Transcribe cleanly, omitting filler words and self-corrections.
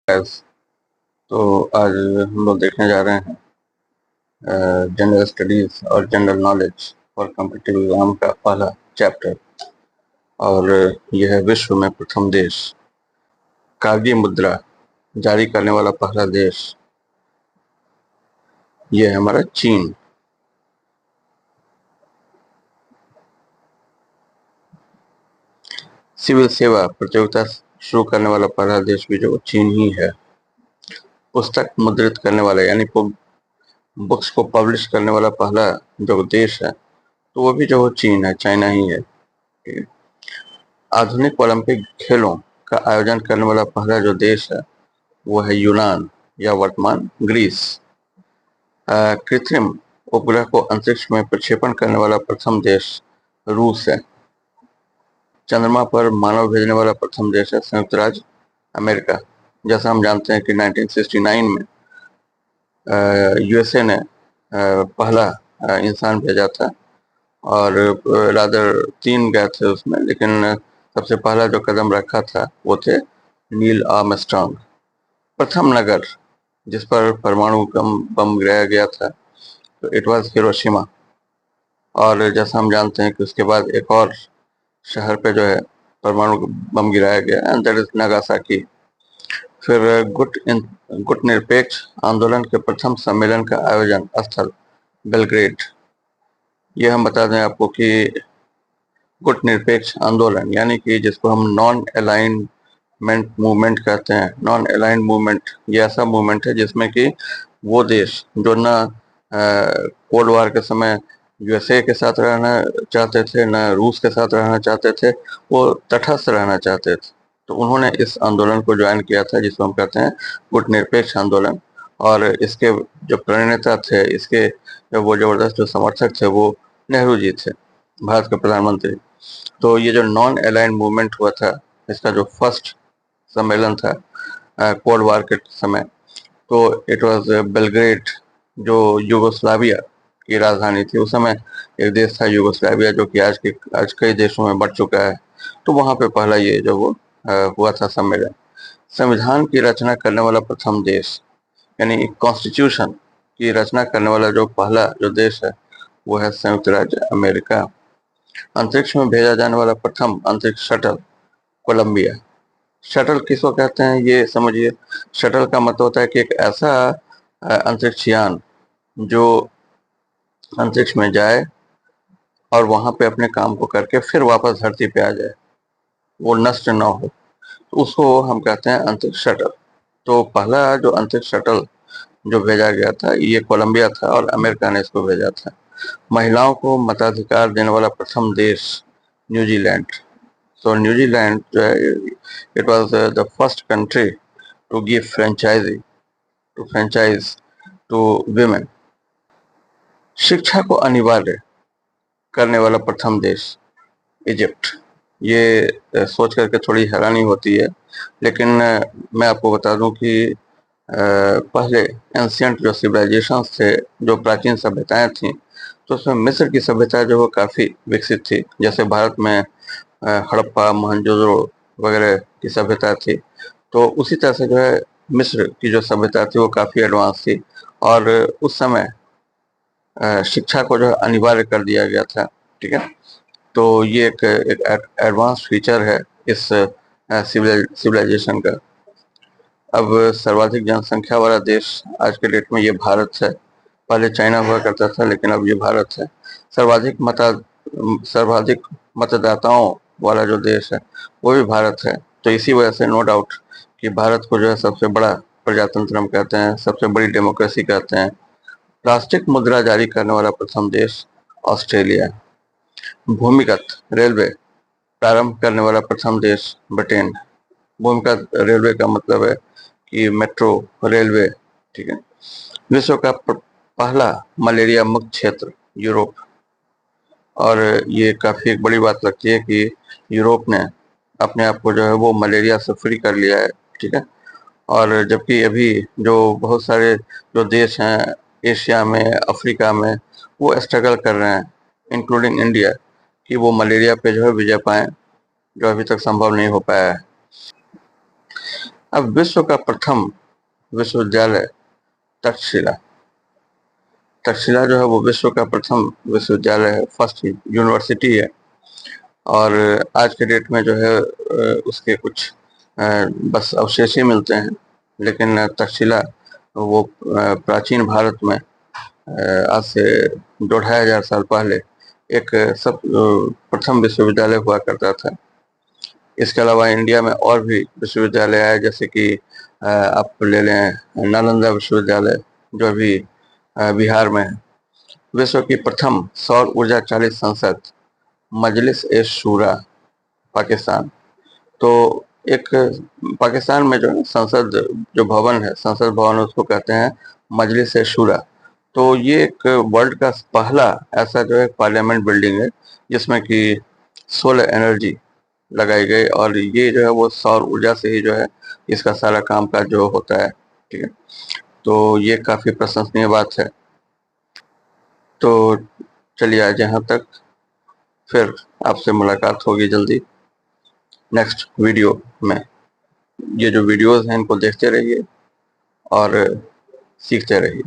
Guys, तो आज हम लोग देखने जा रहे हैं जनरल स्टडीज और general knowledge for competitive exam का पहला चैप्टर। और यह है विश्व में प्रथम देश। कागजी मुद्रा जारी करने वाला पहला देश यह है हमारा चीन। सिविल सेवा प्रतियोगिता शुरू करने वाला पहला देश भी जो चीन ही है। पुस्तक मुद्रित करने वाला यानी बुक्स को पब्लिश करने वाला पहला जो देश है तो वो भी जो चीन है, चाइना ही है। आधुनिक ओलंपिक खेलों का आयोजन करने वाला पहला जो देश है वो है यूनान या वर्तमान ग्रीस। कृत्रिम उपग्रह को अंतरिक्ष में प्रक्षेपण करने वाला प्रथम देश रूस है। चंद्रमा पर मानव भेजने वाला प्रथम देश है संयुक्त राज्य अमेरिका। जैसा हम जानते हैं कि 1969 में यूएसए ने पहला इंसान भेजा था और रादर 3 गए थे उसमें, लेकिन सबसे पहला जो कदम रखा था वो थे नील आर्मस्ट्रांग। प्रथम नगर जिस पर परमाणु बम गिराया गया था तो इट वाज हिरोशिमा। और जैसा हम जानते हैं कि उसके बाद एक और शहर पे जो है परमाणु बम गिराया गया एंड दैट इज नागासाकी। फिर गुट निरपेक्ष आंदोलन के प्रथम सम्मेलन का आयोजन स्थल बेलग्रेड। ये हम बता दें आपको कि गुट निरपेक्ष आंदोलन यानी कि जिसको हम नॉन अलाइनमेंट मूवमेंट कहते हैं। नॉन अलाइंड मूवमेंट ये ऐसा मूवमेंट है जिसमें कि वो देश जो ना कोल्ड वार के समय यूएसए के साथ रहना चाहते थे, ना रूस के साथ रहना चाहते थे, वो तटस्थ रहना चाहते थे। तो उन्होंने इस आंदोलन को ज्वाइन किया था जिसको हम कहते हैं गुट निरपेक्ष आंदोलन। और इसके जो प्रणेता थे, इसके वो जबरदस्त जो समर्थक थे वो नेहरू जी थे, भारत के प्रधानमंत्री। तो ये जो नॉन अलाइंड मूवमेंट हुआ था इसका जो फर्स्ट सम्मेलन था कोल्ड वार के समय, तो इट वाज बेलग्रेड जो यूगोस्लाविया की राजधानी थी। उस समय एक देश था यूगोस्लाविया जो कि आज कई देशों में बढ़ चुका है। तो वहाँ पे पहला ये जो वो हुआ था सम्मेलन। संविधान की रचना करने वाला प्रथम देश यानी कॉन्स्टिट्यूशन की रचना करने वाला जो पहला जो देश है वो है संयुक्त राज्य अमेरिका। अंतरिक्ष में भेजा जाने वाला प्रथम अंतरिक्ष शटल कोलंबिया। शटल किसको कहते हैं ये समझिए। शटल का मतलब होता है कि एक ऐसा अंतरिक्ष यान जो अंतरिक्ष में जाए और वहां पे अपने काम को करके फिर वापस धरती पे आ जाए, वो नष्ट न हो, तो उसको हम कहते हैं अंतरिक्ष शटल। तो पहला जो अंतरिक्ष शटल जो भेजा गया था ये कोलंबिया था और अमेरिका ने इसको भेजा था। महिलाओं को मताधिकार देने वाला प्रथम देश न्यूजीलैंड। सो न्यूजीलैंड जो है it was the first country to give franchise to women. शिक्षा को अनिवार्य करने वाला प्रथम देश इजिप्ट। ये सोच करके थोड़ी हैरानी होती है, लेकिन मैं आपको बता दूं कि पहले एंशियंट जो सिविलाइजेशंस थे, जो प्राचीन सभ्यताएं थीं, तो उसमें मिस्र की सभ्यता जो वो काफ़ी विकसित थी। जैसे भारत में हड़प्पा मोहनजोदड़ो वगैरह की सभ्यता थी, तो उसी तरह से जो है मिस्र की जो सभ्यता थी वो काफ़ी एडवांस थी। और उस समय शिक्षा को जो है अनिवार्य कर दिया गया था। ठीक है, तो ये एक एडवांस फीचर है इस सिविलाइजेशन का। अब सर्वाधिक जनसंख्या वाला देश आज के डेट में ये भारत है। पहले चाइना हुआ करता था लेकिन अब ये भारत है। सर्वाधिक मतदाताओं वाला जो देश है वो भी भारत है। तो इसी वजह से नो डाउट कि भारत को जो है सबसे बड़ा प्रजातंत्र हम कहते हैं, सबसे बड़ी डेमोक्रेसी कहते हैं। प्लास्टिक मुद्रा जारी करने वाला प्रथम देश ऑस्ट्रेलिया। भूमिगत रेलवे प्रारंभ करने वाला प्रथम देश ब्रिटेन। भूमिगत रेलवे का मतलब है कि मेट्रो रेलवे। ठीक है, विश्व का पहला मलेरिया मुक्त क्षेत्र यूरोप। और ये काफ़ी एक बड़ी बात लगती है कि यूरोप ने अपने आप को जो है वो मलेरिया से फ्री कर लिया है। ठीक है, और जबकि अभी जो बहुत सारे जो देश हैं एशिया में, अफ्रीका में, वो स्ट्रगल कर रहे हैं, इंक्लूडिंग इंडिया, कि वो मलेरिया पे जो है विजय पाएँ, जो अभी तक संभव नहीं हो पाया है। अब विश्व का प्रथम विश्वविद्यालय तक्षशिला। तक्षशिला जो है वो विश्व का प्रथम विश्वविद्यालय है, फर्स्ट यूनिवर्सिटी है। और आज के डेट में जो है उसके कुछ बस अवशेष ही मिलते हैं, लेकिन तक्षशिला वो प्राचीन भारत में आज से 2500 साल पहले एक सब प्रथम विश्वविद्यालय हुआ करता था। इसके अलावा इंडिया में और भी विश्वविद्यालय है, जैसे कि आप ले लें नालंदा विश्वविद्यालय जो अभी बिहार में है। विश्व की प्रथम सौर ऊर्जा चालित संसद मजलिस ए शूरा, पाकिस्तान। तो एक पाकिस्तान में जो संसद जो भवन है, संसद भवन, उसको कहते हैं मजलिस ए शूरा। तो ये एक वर्ल्ड का पहला ऐसा जो है पार्लियामेंट बिल्डिंग है जिसमें कि सोलर एनर्जी लगाई गई, और ये जो है वो सौर ऊर्जा से ही जो है इसका सारा काम काज जो होता है। ठीक है, तो ये काफी प्रशंसनीय बात है। तो चलिए आज यहाँ तक, फिर आपसे मुलाकात होगी जल्दी नेक्स्ट वीडियो में। ये जो वीडियोस हैं इनको देखते रहिए और सीखते रहिए।